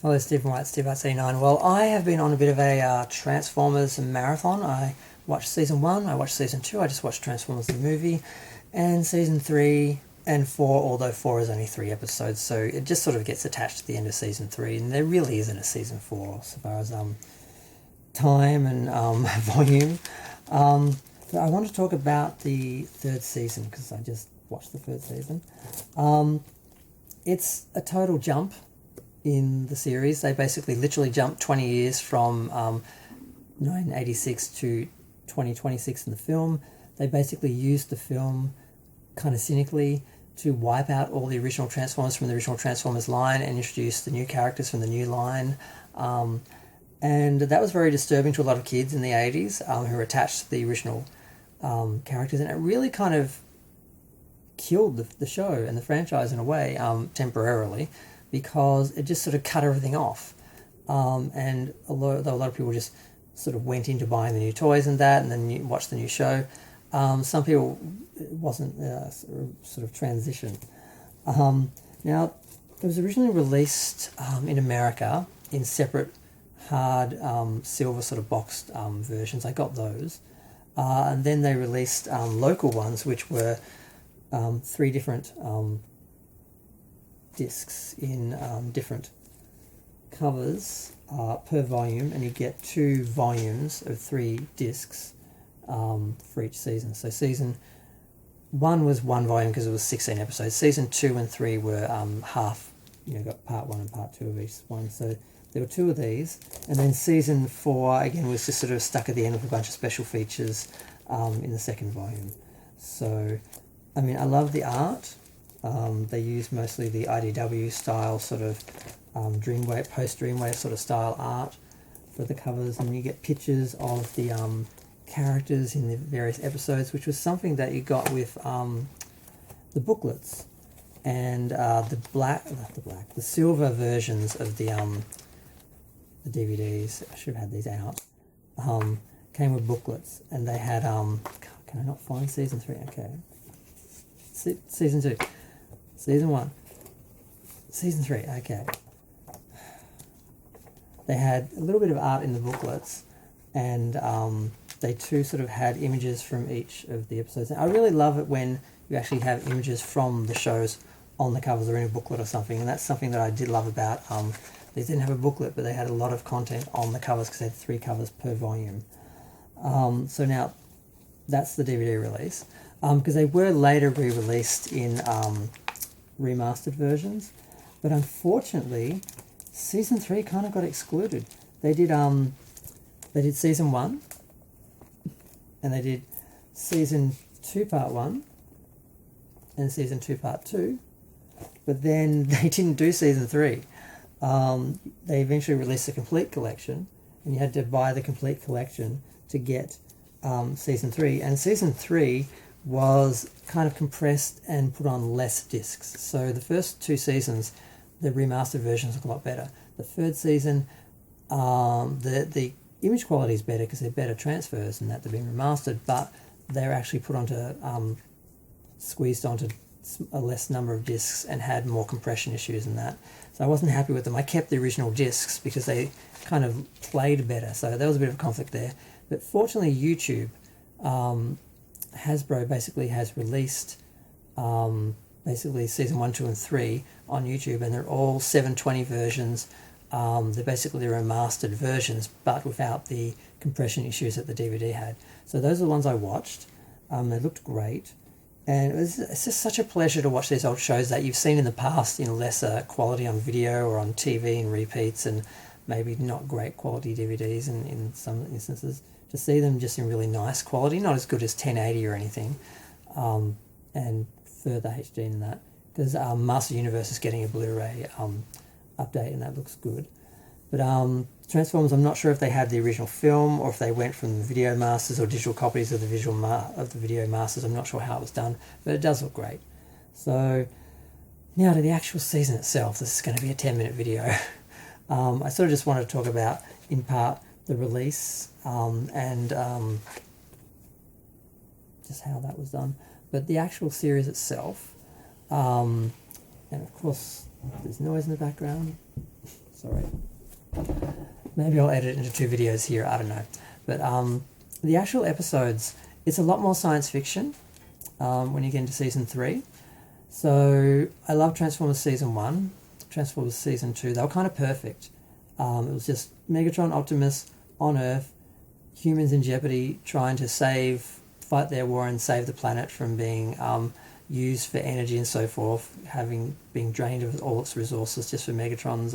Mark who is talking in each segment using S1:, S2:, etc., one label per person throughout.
S1: Hello, Stephen White, Steve White 89. Well, I have been on a bit of a Transformers marathon. I watched season 1, I watched season 2, I just watched Transformers the movie, and season 3 and 4, although 4 is only 3 episodes, so it just sort of gets attached to the end of season 3, and there really isn't a season 4 so far as time and volume. But I want to talk about the third season, because I just watched the third season. It's a total jump in the series. They basically literally jumped 20 years from 1986 to 2026 in the film. They basically used the film kind of cynically to wipe out all the original Transformers from the original Transformers line and introduce the new characters from the new line. And that was very disturbing to a lot of kids in the 80s who were attached to the original characters, and it really kind of killed the show and the franchise in a way, temporarily, because it just sort of cut everything off. And a lot of people just sort of went into buying the new toys and that, and then watched the new show. Some people, it wasn't sort of transition. Now, it was originally released in America in separate hard silver sort of boxed versions. I got those. And then they released local ones, which were 3 different discs in different covers per volume, and you get 2 volumes of 3 discs for each season. So season 1 was 1 volume because it was 16 episodes. Season 2 and 3 were half, got part 1 and part 2 of each one. So there were 2 of these, and then season 4 again was just sort of stuck at the end with a bunch of special features in the second volume. So, I mean, I love the art. They use mostly the IDW style sort of Dreamwave, post-Dreamwave sort of style art for the covers, and you get pictures of the characters in the various episodes, which was something that you got with the booklets and the silver versions of the DVDs. I should have had these out. Came with booklets, and they had can I not find season 3? Okay, season 2. Season 1. Season 3, okay. They had a little bit of art in the booklets, and they too sort of had images from each of the episodes. And I really love it when you actually have images from the shows on the covers or in a booklet or something, and that's something that I did love about. They didn't have a booklet, but they had a lot of content on the covers because they had 3 covers per volume. So now, that's the DVD release, because they were later re-released in remastered versions, but unfortunately season 3 kind of got excluded. They did season 1, and they did season 2 part 1 and season 2 part 2, but then they didn't do season 3. They eventually released a complete collection, and you had to buy the complete collection to get season 3, and season 3 was kind of compressed and put on less discs. So the first 2 seasons, the remastered versions look a lot better. The third season, the image quality is better because they're better transfers and that they've been remastered, but they're actually put onto, squeezed onto a less number of discs and had more compression issues and that. So I wasn't happy with them. I kept the original discs because they kind of played better, so there was a bit of a conflict there. But fortunately, YouTube, Hasbro basically has released basically season 1, 2, and 3 on YouTube, and they're all 720 versions. They're basically remastered versions, but without the compression issues that the DVD had. So those are the ones I watched. They looked great, and it's just such a pleasure to watch these old shows that you've seen in the past in lesser quality on video or on TV and repeats, and maybe not great quality DVDs in some instances. To see them just in really nice quality, not as good as 1080 or anything, and further HD in that, because Master Universe is getting a Blu-ray update, and that looks good. But Transformers, I'm not sure if they had the original film or if they went from the Video Masters or digital copies of the Video Masters. I'm not sure how it was done, but it does look great. So now to the actual season itself. This is going to be a 10-minute video. I sort of just wanted to talk about, in part, the release and just how that was done. But the actual series itself, and of course there's noise in the background, Sorry. Maybe I'll edit it into 2 videos here, I don't know. But the actual episodes, it's a lot more science fiction when you get into season 3. So I love Transformers season 1, Transformers season 2. They were kind of perfect. It was just Megatron, Optimus on Earth, humans in jeopardy, trying to fight their war and save the planet from being used for energy and so forth, being drained of all its resources just for Megatron's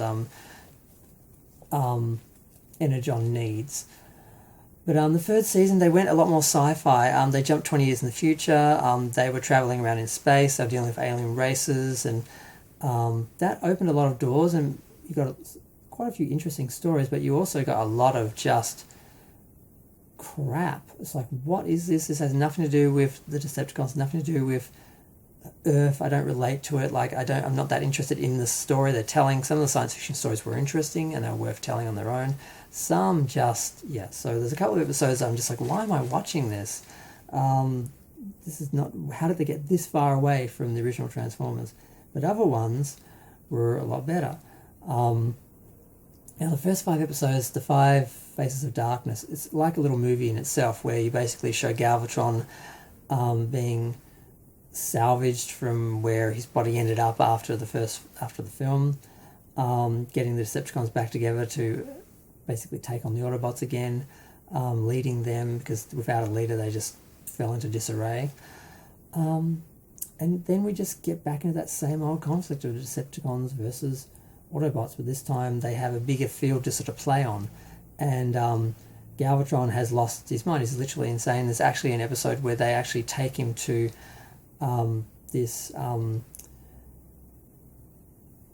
S1: Energon needs. But the 3rd season, they went a lot more sci-fi. They jumped 20 years in the future. They were traveling around in space. They were dealing with alien races, and that opened a lot of doors, and you got quite a few interesting stories, but you also got a lot of just crap. It's like, what is this? This has nothing to do with the Decepticons, nothing to do with Earth. I don't relate to it. Like, I'm not that interested in the story they're telling. Some of the science fiction stories were interesting and they were worth telling on their own. Some just, so there's a couple of episodes I'm just like, why am I watching this? This is not, how did they get this far away from the original Transformers? But other ones were a lot better. Now the first 5 episodes, the 5 Faces of Darkness, it's like a little movie in itself where you basically show Galvatron being salvaged from where his body ended up after the film, getting the Decepticons back together to basically take on the Autobots again, leading them, because without a leader they just fell into disarray. And then we just get back into that same old conflict of Decepticons versus Autobots, but this time they have a bigger field to sort of play on. And Galvatron has lost his mind. He's literally insane. There's actually an episode where they actually take him to this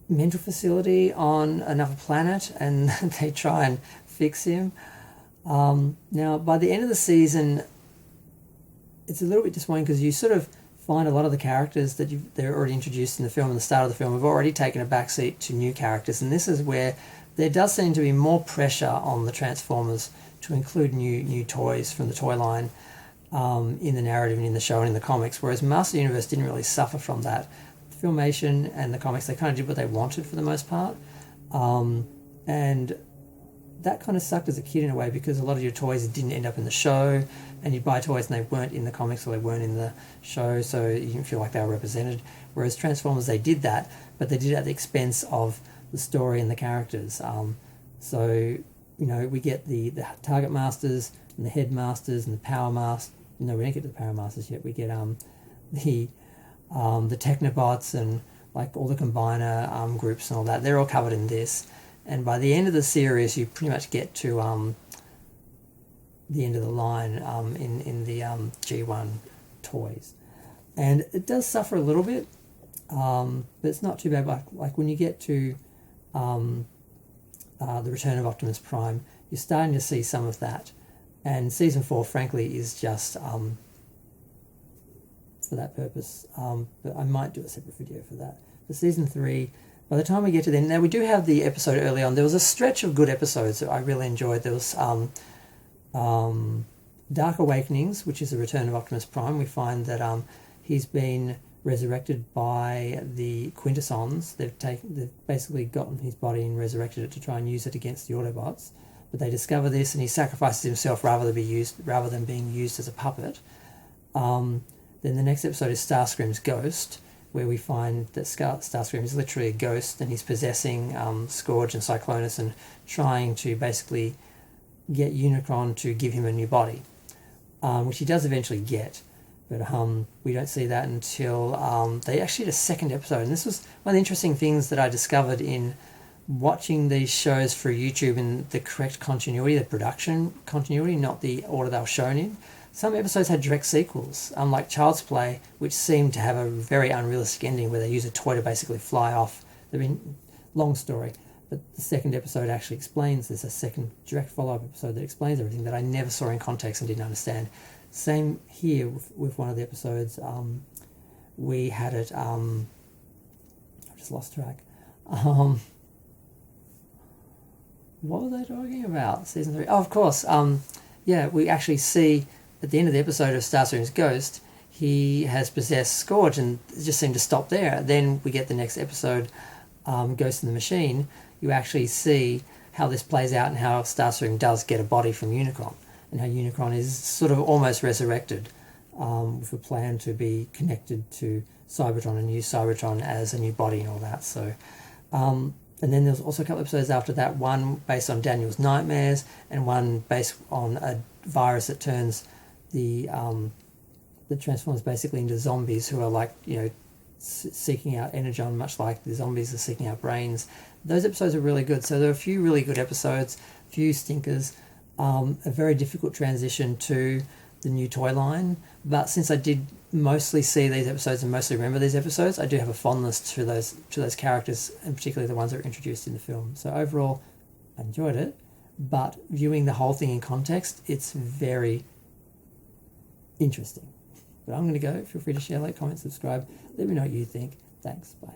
S1: mental facility on another planet, and they try and fix him. Now, by the end of the season, it's a little bit disappointing because you sort of find a lot of the characters that they're already introduced in the film, in the start of the film, have already taken a backseat to new characters, and this is where there does seem to be more pressure on the Transformers to include new toys from the toy line in the narrative and in the show and in the comics, whereas Master Universe didn't really suffer from that. The Filmation and the comics, they kind of did what they wanted for the most part, and that kind of sucked as a kid in a way, because a lot of your toys didn't end up in the show, and you'd buy toys and they weren't in the comics or they weren't in the show, so you didn't feel like they were represented. Whereas Transformers, they did that, but they did it at the expense of the story and the characters. So, we get the Target Masters and the Headmasters and the Power Masters. No, we don't get to the Power Masters yet. We get the Technobots and like all the Combiner groups and all that. They're all covered in this. And by the end of the series, you pretty much get to the end of the line in the G1 toys. And it does suffer a little bit, but it's not too bad. Like when you get to the Return of Optimus Prime, you're starting to see some of that. And Season 4, frankly, is just for that purpose. But I might do a separate video for that. For Season 3, by the time we get to then, now we do have the episode early on. There was a stretch of good episodes that I really enjoyed. There was Dark Awakenings, which is the Return of Optimus Prime. We find that he's been resurrected by the Quintessons. They've basically gotten his body and resurrected it to try and use it against the Autobots. But they discover this, and he sacrifices himself rather than being used as a puppet. Then the next episode is Starscream's Ghost, where we find that Starscream is literally a ghost, and he's possessing Scourge and Cyclonus and trying to basically get Unicron to give him a new body, which he does eventually get. But we don't see that until they actually did a second episode. And this was one of the interesting things that I discovered in watching these shows for YouTube in the correct continuity, the production continuity, not the order they were shown in. Some episodes had direct sequels, unlike Child's Play, which seemed to have a very unrealistic ending where they use a toy to basically fly off. I mean, long story, but the second episode actually explains. There's a second direct follow-up episode that explains everything that I never saw in context and didn't understand. Same here with one of the episodes. We had it. I just lost track. What was I talking about? Season 3. Oh, of course. We actually see at the end of the episode of Starscream's Ghost, he has possessed Scourge, and it just seemed to stop there. Then we get the next episode, Ghost in the Machine. you actually see how this plays out and how Starscream does get a body from Unicron, and how Unicron is sort of almost resurrected, with a plan to be connected to Cybertron and use Cybertron as a new body and all that. So, and then there's also a couple episodes after that, one based on Daniel's nightmares and one based on a virus that turns the transformers basically into zombies who are like, seeking out Energon, much like the zombies are seeking out brains. Those episodes are really good. So there are a few really good episodes, a few stinkers, a very difficult transition to the new toy line. But since I did mostly see these episodes and mostly remember these episodes, I do have a fondness to those characters, and particularly the ones that were introduced in the film. So overall, I enjoyed it. But viewing the whole thing in context, it's very interesting. But I'm going to go. Feel free to share, like, comment, subscribe. Let me know what you think. Thanks. Bye.